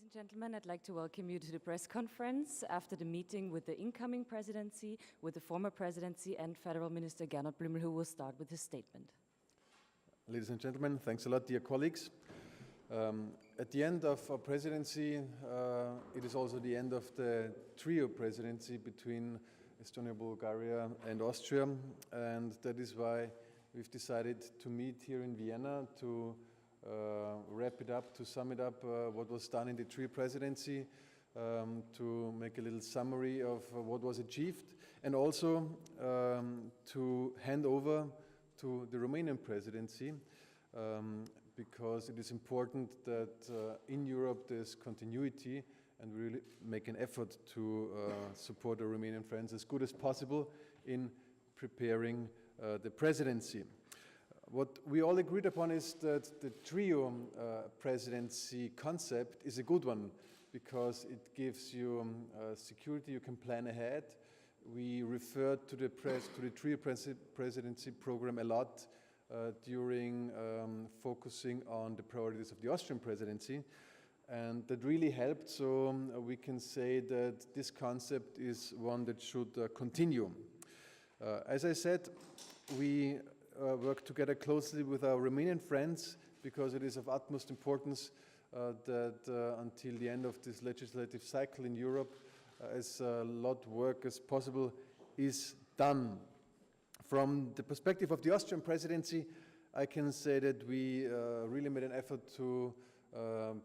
and gentlemen, I'd like to welcome you to the press conference after the meeting with the incoming presidency, with the former presidency and Federal Minister Gernot Blümel, who will start with his statement. Ladies and gentlemen, thanks a lot, dear colleagues. At the end of our presidency, it is also the end of the trio presidency between Estonia, Bulgaria and Austria, and that is why we've decided to meet here in Vienna to wrap it up, to sum it up what was done in the trio presidency, to make a little summary of what was achieved, and also to hand over to the Romanian presidency, because it is important that in Europe there's continuity, and we really make an effort to support our Romanian friends as good as possible in preparing the presidency. What we all agreed upon is that the trio presidency concept is a good one, because it gives you security, you can plan ahead. We referred to the trio presidency program a lot during focusing on the priorities of the Austrian presidency, and that really helped, so we can say that this concept is one that should continue. As I said, we work together closely with our Romanian friends, because it is of utmost importance that until the end of this legislative cycle in Europe, as a lot of work as possible is done. From the perspective of the Austrian presidency, I can say that we really made an effort to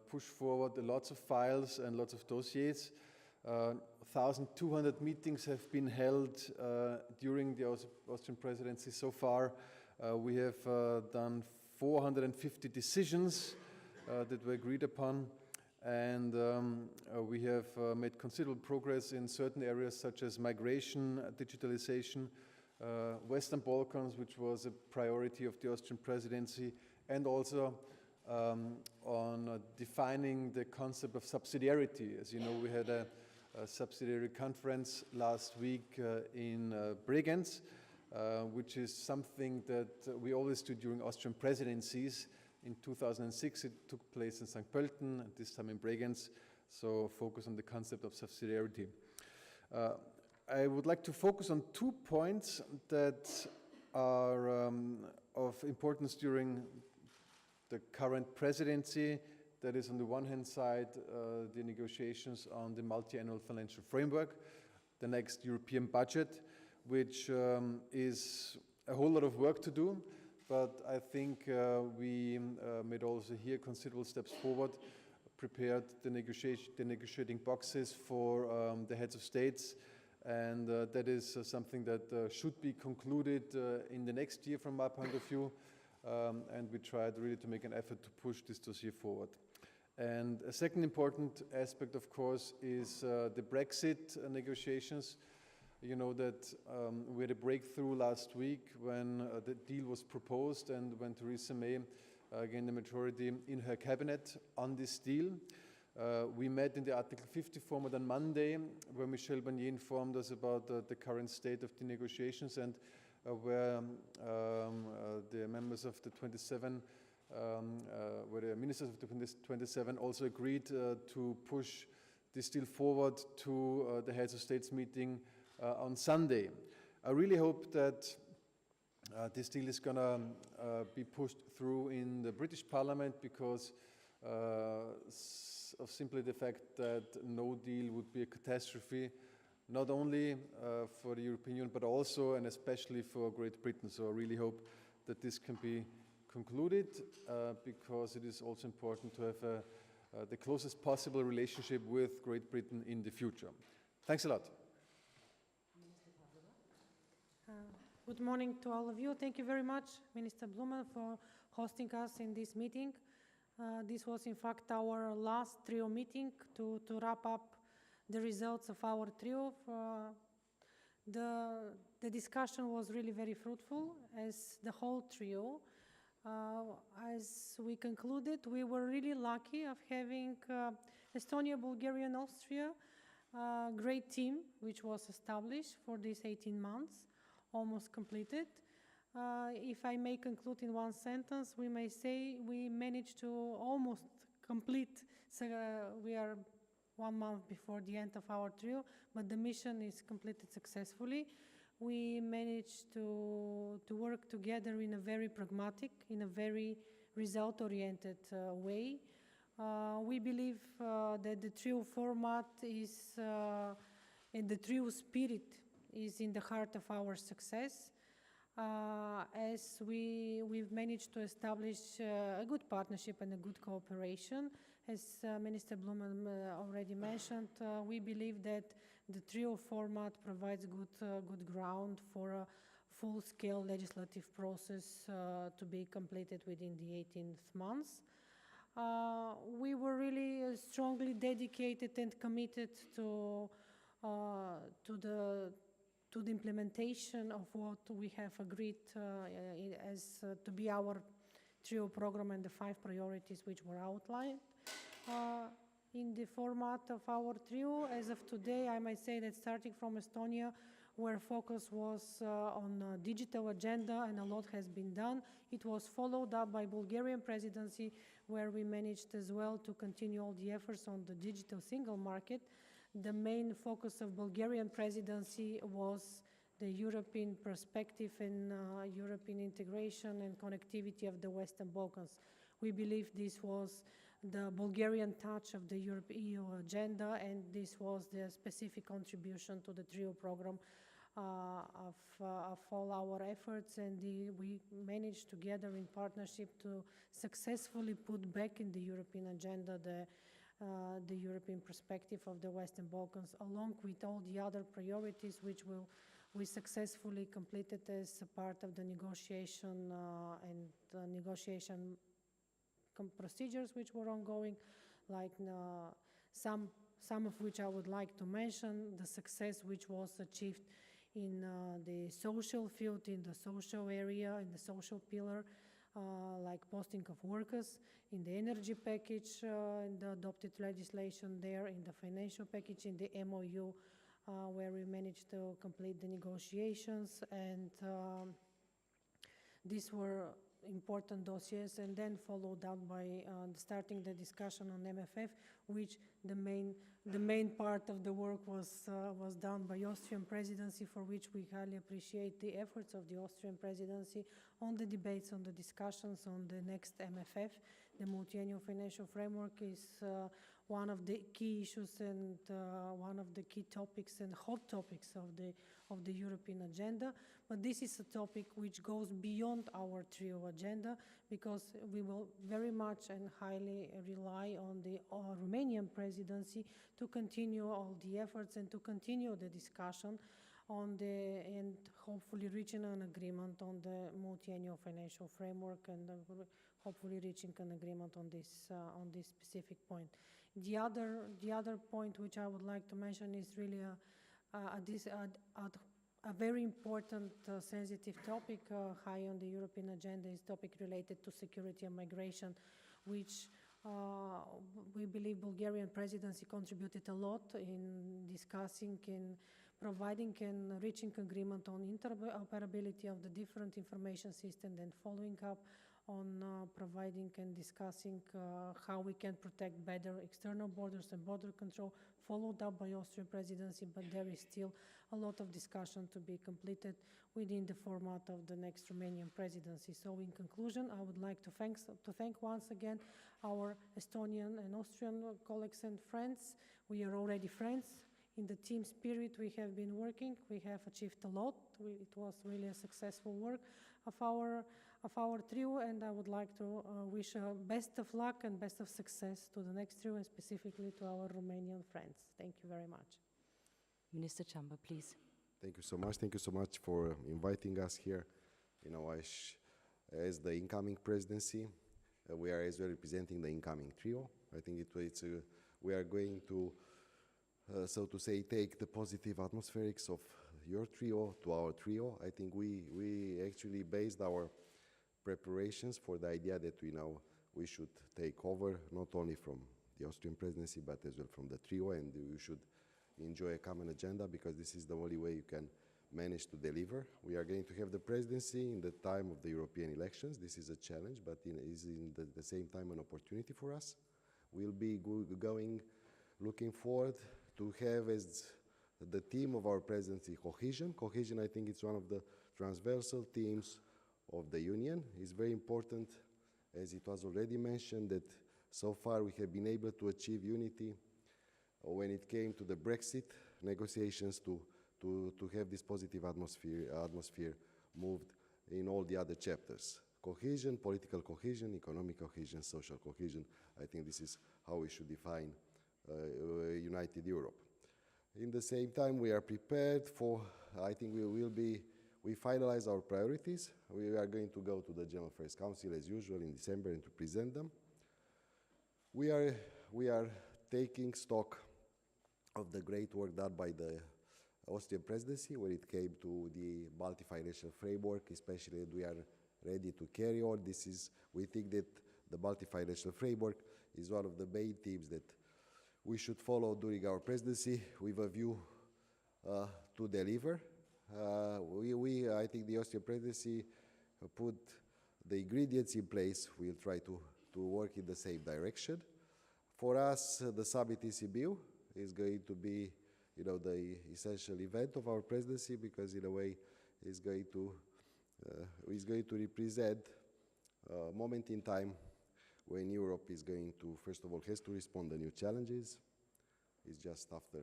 push forward lots of files and lots of dossiers. 1,200 meetings have been held during the Austrian presidency so far. We have done 450 decisions that were agreed upon, and we have made considerable progress in certain areas such as migration, digitalization, Western Balkans, which was a priority of the Austrian presidency, and also on defining the concept of subsidiarity. As you know, we had a subsidiary conference last week in Bregenz, which is something that we always do during Austrian presidencies. In 2006 it took place in St. Pölten, and this time in Bregenz, so focus on the concept of subsidiarity. I would like to focus on 2 points that are of importance during the current presidency. That is, on the one hand side, the negotiations on the multi-annual financial framework, the next European budget, which is a whole lot of work to do, but I think we made also here considerable steps forward, prepared the negotiating boxes for the heads of states, and that is something that should be concluded in the next year from my point of view, and we tried really to make an effort to push this dossier forward. And a second important aspect, of course, is the Brexit negotiations. You know that we had a breakthrough last week when the deal was proposed, and when Theresa May gained the majority in her cabinet on this deal. We met in the Article 50 format on Monday, where Michel Barnier informed us about the current state of the negotiations, and where the members of the 27, where the ministers of the 27 also agreed to push this deal forward to the heads of states meeting on Sunday. I really hope that this deal is going to be pushed through in the British Parliament, because of simply the fact that no deal would be a catastrophe, not only for the European Union, but also and especially for Great Britain. So I really hope that this can be concluded, because it is also important to have the closest possible relationship with Great Britain in the future. Thanks a lot. Good morning to all of you. Thank you very much, Minister Blümel, for hosting us in this meeting. This was in fact our last trio meeting to wrap up the results of our trio. The discussion was really very fruitful, as the whole trio. As we concluded, we were really lucky of having Estonia, Bulgaria and Austria, a great team which was established for these 18 months, almost completed. If I may conclude in one sentence, we may say we managed to almost complete So we are 1 month before the end of our trio, but the mission is completed successfully. We managed to work together in a very pragmatic, in a very result-oriented way. We believe that the trio format is, and the trio spirit is in the heart of our success, as we've managed to establish a good partnership and a good cooperation. As Minister Blümel already mentioned, we believe that the trio format provides good ground for a full-scale legislative process to be completed within the 18th months. We were really strongly dedicated and committed to the implementation of what we have agreed as to be our trio program and the 5 priorities which were outlined in the format of our trio. As of today, I might say that starting from Estonia, where focus was on digital agenda and a lot has been done, it was followed up by Bulgarian presidency, where we managed as well to continue all the efforts on the digital single market. The main focus of Bulgarian presidency was the European perspective and European integration and connectivity of the Western Balkans. We believe this was the Bulgarian touch of the EU agenda, and this was the specific contribution to the TRIO program of all our efforts, and we managed together in partnership to successfully put back in the European agenda the European perspective of the Western Balkans, along with all the other priorities which we successfully completed as a part of the negotiation and negotiation procedures which were ongoing, like some of which I would like to mention, the success which was achieved in the social field, in the social area, in the social pillar, like posting of workers, in the energy package, in the adopted legislation there, in the financial package, in the MOU, where we managed to complete the negotiations, and these were important dossiers, and then followed up by starting the discussion on MFF, which the main part of the work was done by Austrian presidency, for which we highly appreciate the efforts of the Austrian presidency on the debates, on the discussions on the next MFF. The multi-annual financial framework is one of the key issues and one of the key topics and hot topics of the European agenda. But this is a topic which goes beyond our trio agenda, because we will very much and highly rely on the Romanian presidency to continue all the efforts and to continue the discussion on and hopefully reaching an agreement on the multi-annual financial framework, and hopefully reaching an agreement on this specific point. The other point which I would like to mention is really a very important sensitive topic high on the European agenda, is topic related to security and migration, which we believe Bulgarian presidency contributed a lot in discussing, in providing and reaching agreement on interoperability of the different information systems, and following up on providing and discussing how we can protect better external borders and border control, followed up by Austrian presidency, but there is still a lot of discussion to be completed within the format of the next Romanian presidency. So in conclusion, I would like to thank once again our Estonian and Austrian colleagues and friends. We are already friends. In the team spirit we have been working. We have achieved a lot. It was really a successful work of our trio, and I would like to wish best of luck and best of success to the next trio, and specifically to our Romanian friends. Thank you very much. Minister Ciamba, please. Thank you so much. Thank you so much for inviting us here. You know, as the incoming presidency, we are as well representing the incoming trio. I think we are going to, so to say, take the positive atmospherics of your trio to our trio. I think we actually based our preparations for the idea that we should take over not only from the Austrian presidency but as well from the trio, and we should enjoy a common agenda, because this is the only way you can manage to deliver. We are going to have the presidency in the time of the European elections. This is a challenge, but is in the same time an opportunity for us. we'll be looking forward to have as the theme of our presidency cohesion. Cohesion, I think, it's one of the transversal themes of the Union. It's very important, as it was already mentioned, that so far we have been able to achieve unity when it came to the Brexit negotiations to have this positive atmosphere moved in all the other chapters. Cohesion, political cohesion, economic cohesion, social cohesion. I think this is how we should define United Europe. In the same time, we are prepared for, I think we finalize our priorities. We are going to go to the General Affairs Council as usual in December and to present them. We are taking stock of the great work done by the Austrian presidency when it came to the multi-financial framework, especially that we are ready to carry on. We think that the multi-financial framework is one of the main themes that we should follow during our presidency with a view to deliver. I think the Austrian presidency put the ingredients in place. We'll try to work in the same direction. For us, the summit in Sibiu is going to be, the essential event of our presidency, because in a way it's going to represent a moment in time when Europe is going to, first of all, has to respond to new challenges. It's just after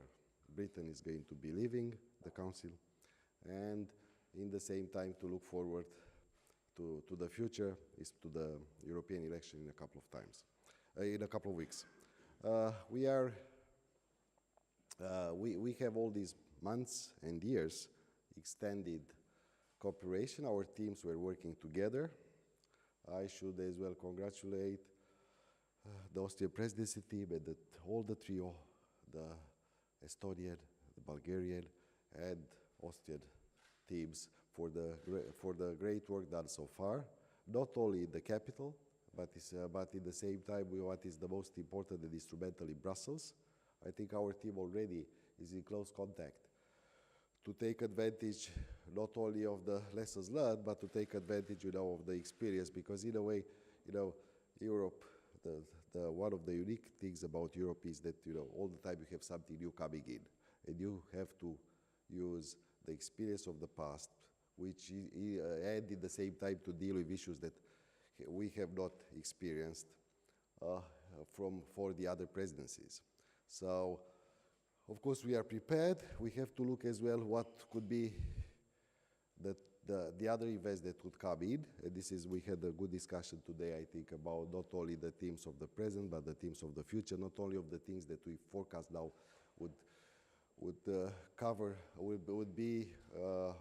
Britain is going to be leaving the Council, and in the same time to look forward to the future, is to the European election in a couple of weeks. We have all these months and years extended cooperation. Our teams were working together. I should as well congratulate the Austrian presidency team and all the trio, the Estonian, the Bulgarian, and Austrian teams for the great work done so far. Not only in the capital, but in the same time, what is the most important and instrumental in Brussels. I think our team already is in close contact to take advantage not only of the lessons learned, but to take advantage, of the experience. Because in a way, Europe, one of the unique things about Europe is that, all the time you have something new coming in, and you have to use the experience of the past, which and at the same time to deal with issues that we have not experienced for the other presidencies. So, of course, we are prepared. We have to look as well what could be the other events that would come in. And we had a good discussion today, I think, about not only the themes of the present, but the themes of the future, not only of the things that we forecast now would be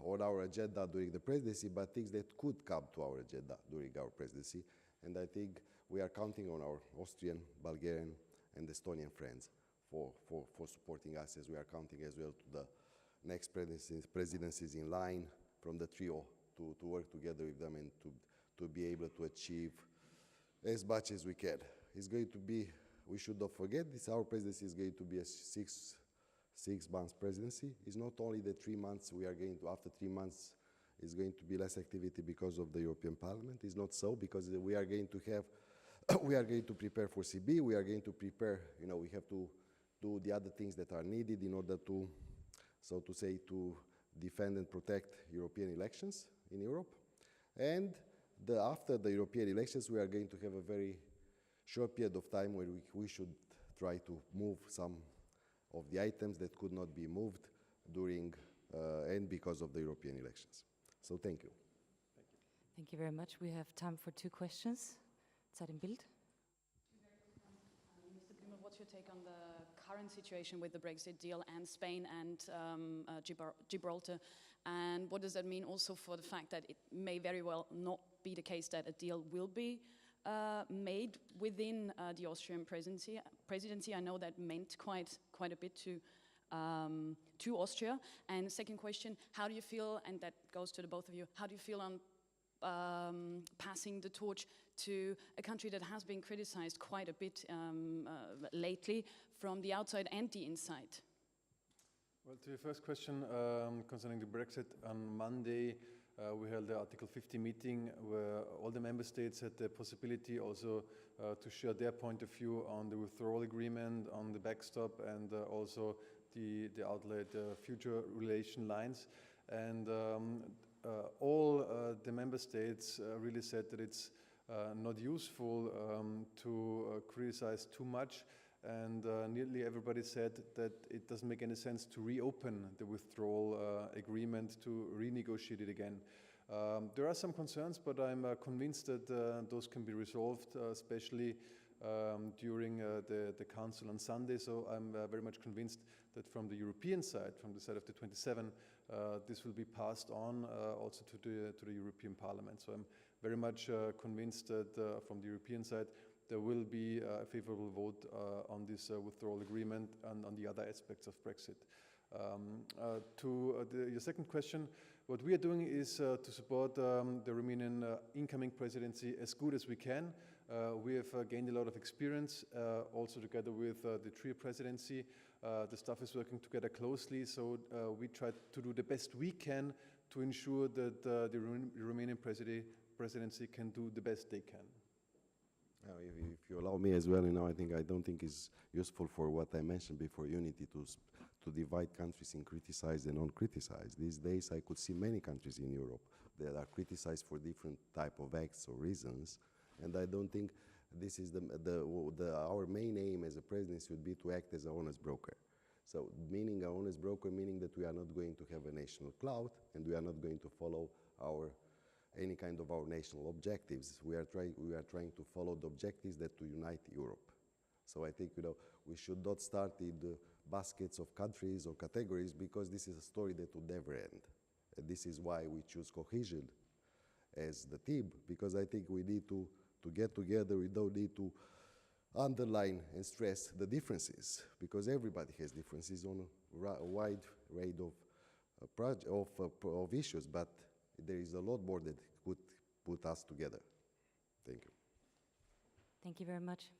on our agenda during the presidency, but things that could come to our agenda during our presidency. And I think we are counting on our Austrian, Bulgarian, and Estonian friends for supporting us, as we are counting as well to the next presidencies in line from the trio to work together with them and to be able to achieve as much as we can. It's going to be, we should not forget, our presidency is going to be a six months presidency. It's not only the 3 months after 3 months is going to be less activity because of the European Parliament. It's not so, because we are going to prepare for CB, we are going to prepare, we have to do the other things that are needed in order to, so to say, to defend and protect European elections in Europe. And after the European elections, we are going to have a very short period of time where we should try to move some of the items that could not be moved during and because of the European elections. So thank you. Thank you very much. We have time for 2 questions. Zeit im Bild. Mr. Blümel, what's your take on the current situation with the Brexit deal and Spain and Gibraltar? And what does that mean also for the fact that it may very well not be the case that a deal will be made within the Austrian presidency? I know that meant quite a bit to Austria. And second question, how do you feel, and that goes to the both of you, how do you feel on passing the torch to a country that has been criticized quite a bit lately from the outside and the inside? Well, to your first question concerning the Brexit, on Monday we held the Article 50 meeting where all the member states had the possibility also to share their point of view on the withdrawal agreement, on the backstop, and also the outlet future relation lines. And all the member states really said that it's not useful to criticize too much, and nearly everybody said that it doesn't make any sense to reopen the withdrawal agreement, to renegotiate it again. There are some concerns, but I'm convinced that those can be resolved, especially during the Council on Sunday. So I'm very much convinced that from the European side, from the side of the 27, this will be passed on also to the European Parliament. So I'm very much convinced that from the European side, there will be a favorable vote on this withdrawal agreement and on the other aspects of Brexit. To your second question, what we are doing is to support the Romanian incoming presidency as good as we can. We have gained a lot of experience, also together with the trio presidency. The staff is working together closely, so we try to do the best we can to ensure that the Romanian presidency can do the best they can. If you allow me as well, I don't think it's useful for what I mentioned before, unity, to divide countries in criticized and non-criticized. These days I could see many countries in Europe that are criticized for different type of acts or reasons, and I don't think this is our main aim as a presidency would be to act as an honest broker. So meaning an honest broker, meaning that we are not going to have a national clout and we are not going to follow any kind of our national objectives. We are trying to follow the objectives that to unite Europe. So I think we should not start in the baskets of countries or categories, because this is a story that will never end. And this is why we choose cohesion as the theme, because I think we need to get together. We don't need to underline and stress the differences, because everybody has differences on a wide range of issues, but there is a lot more that could put us together. Thank you. Thank you very much.